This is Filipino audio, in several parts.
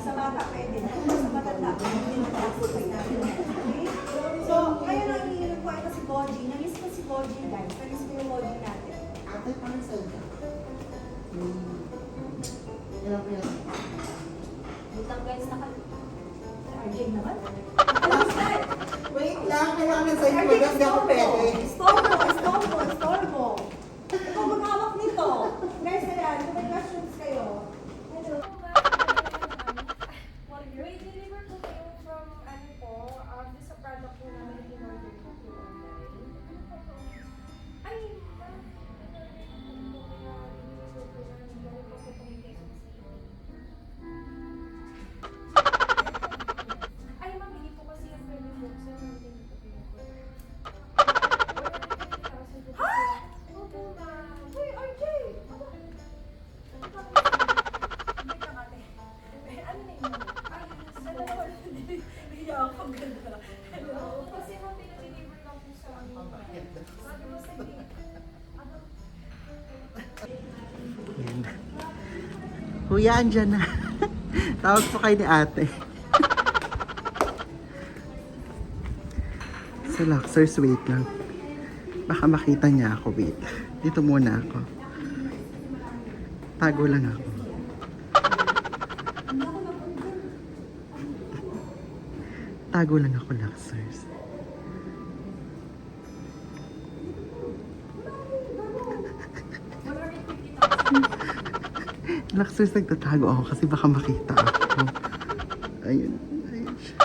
Sa bata pwede. Sa matanda, hindi na nakakapay natin. Okay? So, ngayon ang hihilip ko ito si Boji. Namiss ko si Boji, guys. Namiss ko yung Boji natin. Ate, parang salda. Kailan ko yan? Butang guys, RJ naman. Wait lang, kailangan sa inyo. Hindi ako pwede. Storbo. Ikaw maghawak nito. Guys, ayan, kung may questions kayo. Hello. Wait, deliver po kayo from ano po, sa product po namin in-order po po online. Ay, ay, ma'am, hindi po kasi yung pwede po. So, hindi po pinag-order. Ha? Opo, ma'am. Uy, RJ! Hindi ka mate. Ano na yun? Ay, sa dalawa na hindi ako ganda. Hello? Kasi ma'am, pinag-deliver lang po sa amin. Sabi mo sa hindi. Kuya, andyan na. Tawag po kayo ni ate. Sa Luxors, wait lang. Baka makita niya ako, wait. Dito muna ako. Tago lang ako. Tago lang ako, Luxors. Luxors, nagtatago ako kasi baka makita ako. Ayun, ayun siya.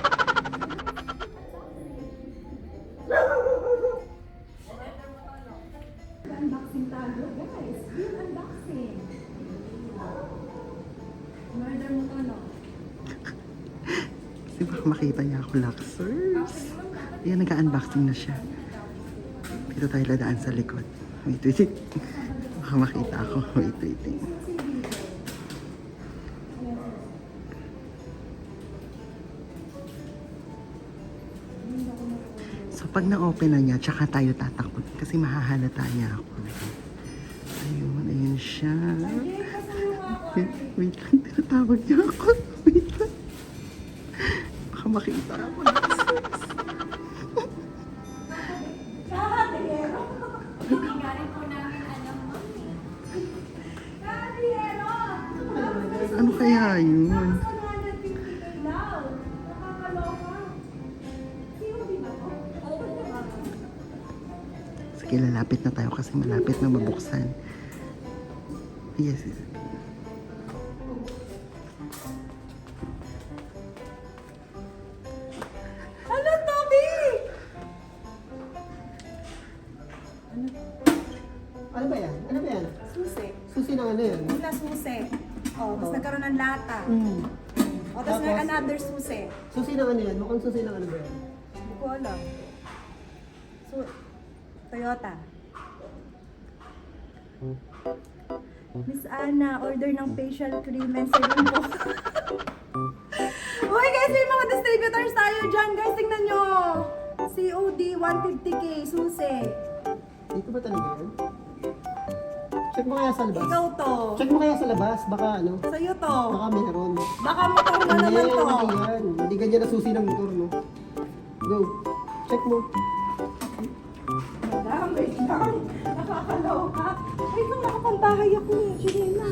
Unboxing tayo, guys. Yung unboxing. Murder mo to, no? Kasi baka makita niya ako, Luxors. Ayan, nag-unboxing na siya. Dito tayo ladaan sa likod. Wait, wait, wait. Baka makita ako. Wait, wait, wait. So, pag na-open na niya, tsaka tayo tatakot. Kasi mahahalata niya ako. Ayun, ayun siya. Wait lang, tinatawag niya ako. Wait lang. Baka makita ako. Ano kaya yun? Sige, lalapit na tayo kasi malapit na mabuksan. Yes, yes. Hello, Toby! Ano ba yan? Ano ba yan? Susi. Susi na ano yan? Una susi. Oh, tapos nagkaroon ng lata. O, tapos may another susi. Susi na ano yan? Mukhang susi na ano ba yan? Hindi ko alam. Toyota. Miss Anna, order ng facial cream and serum po. Uy guys, may mga distributors tayo dyan. Guys, tingnan nyo. COD 150k, susi. Dito ba talaga yan? Check mo kaya sa labas. Ikaw to. Check mo kaya sa labas. Baka ano? Sa'yo to. Baka meron. Baka motor na naman to. Hindi yan. Hindi ganyan na susi ng motor, no? Go. Check mo. Madam, wait lang. Nakakaloka. Wait lang, nakapambahay ako eh. Chirina.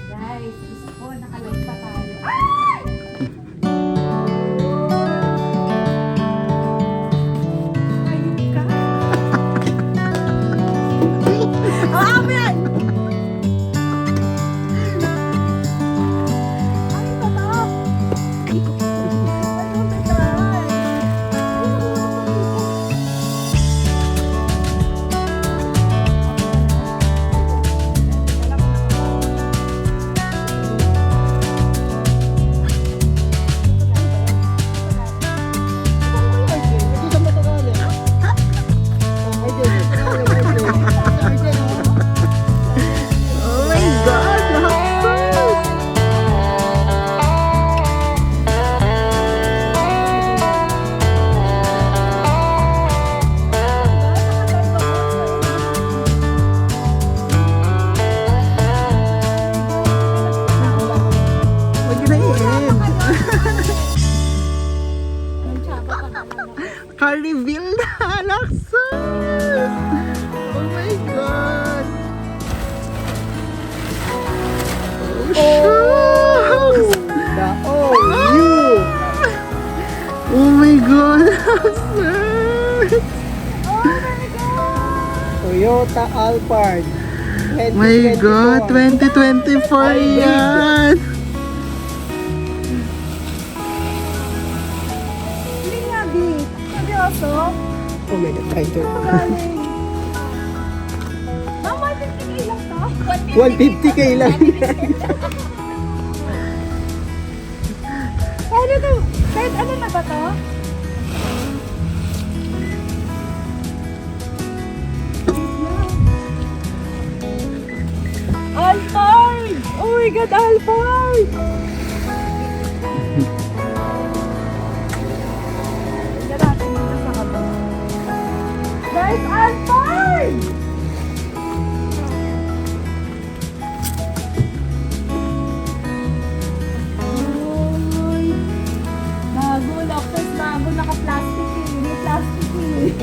Guys, gusto ko nakalive pa tayo. Ay! Ayun ka. Amen! Ay, tatap! Ay, tatap! car reveal na, Laksus! Oh my God! Oh, shucks! The OU! Oh my God, Laksus! Toyota Alphard. My God, 2024 Hybrid. yan! Hindi nga, B. Seryoso? Oh my God, title. Galing. Ma'am, 150K lang to? 150K lang. Kahit ano na ba to? Alphard! Oh my God, Alphard! Tignan natin dito sa kaba. Guys, Alphard! Uy! Bago, Locus, bago. Naka-plastic eh. May plastic eh.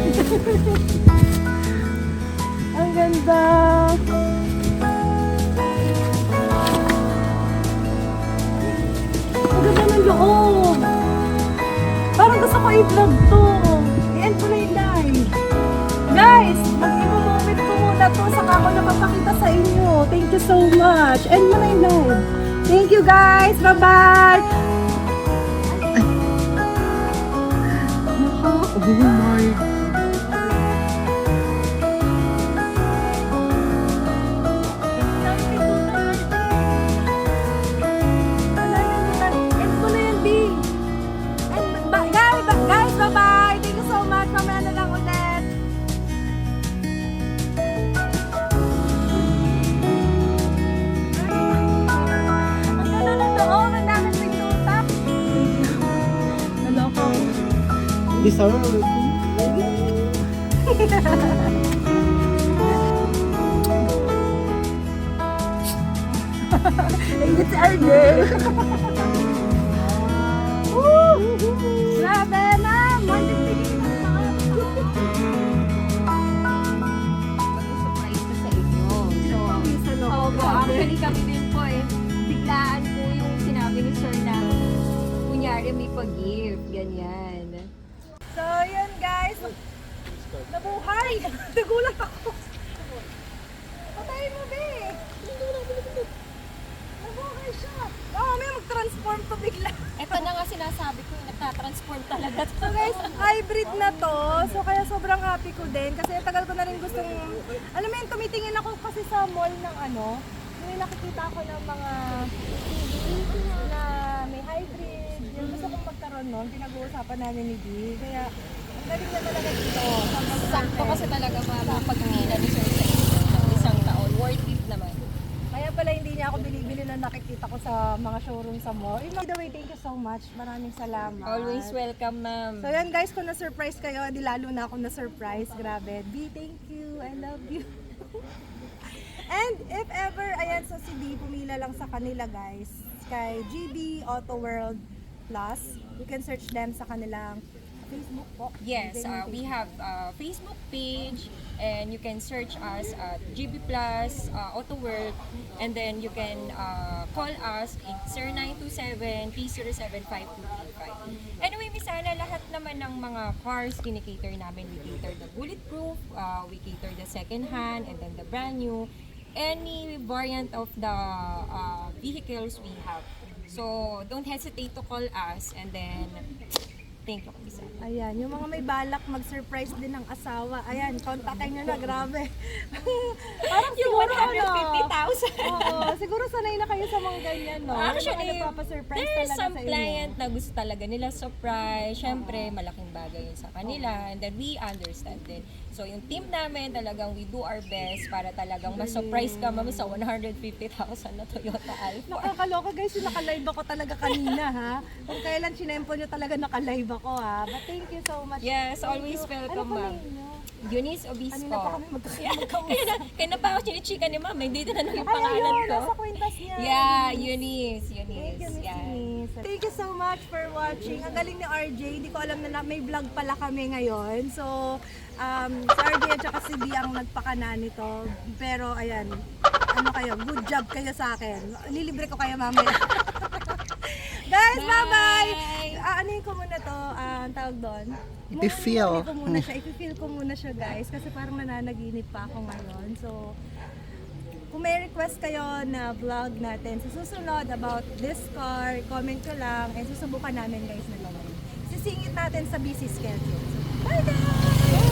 Ang ganda! Ang ganda ng loob. Parang gusto ko i-vlog to. I-end ko na yung live. Guys, mag-i-moment ko muna to. Saka ako napapakita sa inyo. Thank you so much. End mo na yung live. Thank you guys. Bye-bye. Oh my End ko na yan, B. Guys, bye-bye. Thank you so much. Mamaya na lang ulit. Ang ganda ng loob. Ang daming pintuta. Naloko. Deserve. Ingit si Arden. Woo! Grabe na! Mag-tigil na Surprise ko sa inyo. So, actually kami din po biglaan po yung sinabi ni Sir na kunyari may pag-gift, ganyan. So, yun guys. Nabuhay! Nagulat ako. Patayin mo, be! Nabuhay siya. Oo, may mag-transform to bigla. Ito na nga sinasabi ko, nagtatransform talaga. So guys, hybrid na to. So kaya sobrang happy ko din. Kasi tagal ko na rin gustong... Alam mo yun, tumitingin ako kasi sa mall ng ano. May nakikita ako ng mga TV na may hybrid. Yung gusto kong magkaroon nun, pinag-uusapan namin ni Dee. Kaya ang galing na talaga dito. Sakto kasi talaga mapagpila ni Sir sa inyo ng isang taon. Worth it naman. Kaya pala hindi niya ako binibili na nakikita ko sa mga showroom sa mall. By the way, thank you so much. Maraming salamat. Always welcome, ma'am. So yan guys, kung na-surprise kayo, di lalo na ako na-surprise. Grabe. B, thank you. I love you. And if ever, ayan, so si D, pumila lang sa kanila guys. Kay GB Auto World Plus. You can search them sa kanilang Facebook po. Yes, we have a Facebook page and you can search us at GB Plus, Auto World, and then you can call us at 0927-307-5235. Anyway, sana lahat naman ng mga cars kinikater namin. We cater the bulletproof, we cater the second hand, and then the brand new. Any variant of the vehicles we have. So, don't hesitate to call us and then thank you, Kabisa. Ayan, yung mga may balak mag-surprise din ng asawa. Ayan, kontakin nyo na, grabe. Parang Yung siguro 150,000. Oo, siguro sanay na kayo sa mga ganyan, no? Actually, Yung mga nagpapasurprise there's talaga some sa inyo. client na gusto talaga nila surprise. Siyempre, malaking bagay yun sa kanila. And then we understand din. So, yung team namin, talagang we do our best para talagang ma-surprise ka mami sa 150,000 na Toyota Alphard. Nakakaloka guys, yung naka-live ako talaga kanina, ha? Kung kailan sinempo nyo talaga naka-live ako, ha? But thank you so much. Yes, Thank always you. welcome, Ano ma'am. pa ninyo? Eunice Obispo. Kanina pa kami Kaya na pa ako chinichika ni Mama, hindi na lang yung Ay, pangalan ayun, ko. nasa kwintas niya. Yeah, Eunice. Thank you, Miss Yan. Eunice. Thank you so much for watching. Ang galing ni RJ. Hindi ko alam na may vlog pala kami ngayon. So, si RJ at saka si B ang nagpakana nito. Pero, ayan. Ano kayo? Good job kayo sa akin. Lilibre ko kayo mamaya. Guys, bye-bye! Anuin ko muna to. Ang tawag doon. Ipi-feel. Ipi-feel ko muna siya, guys. Kasi parang nananaginip pa ako ngayon. So, kung may request kayo na vlog natin sa susunod about this car, comment ko lang. Susubukan namin, guys, na gawin. Sisingit natin sa busy schedule. So, bye, guys!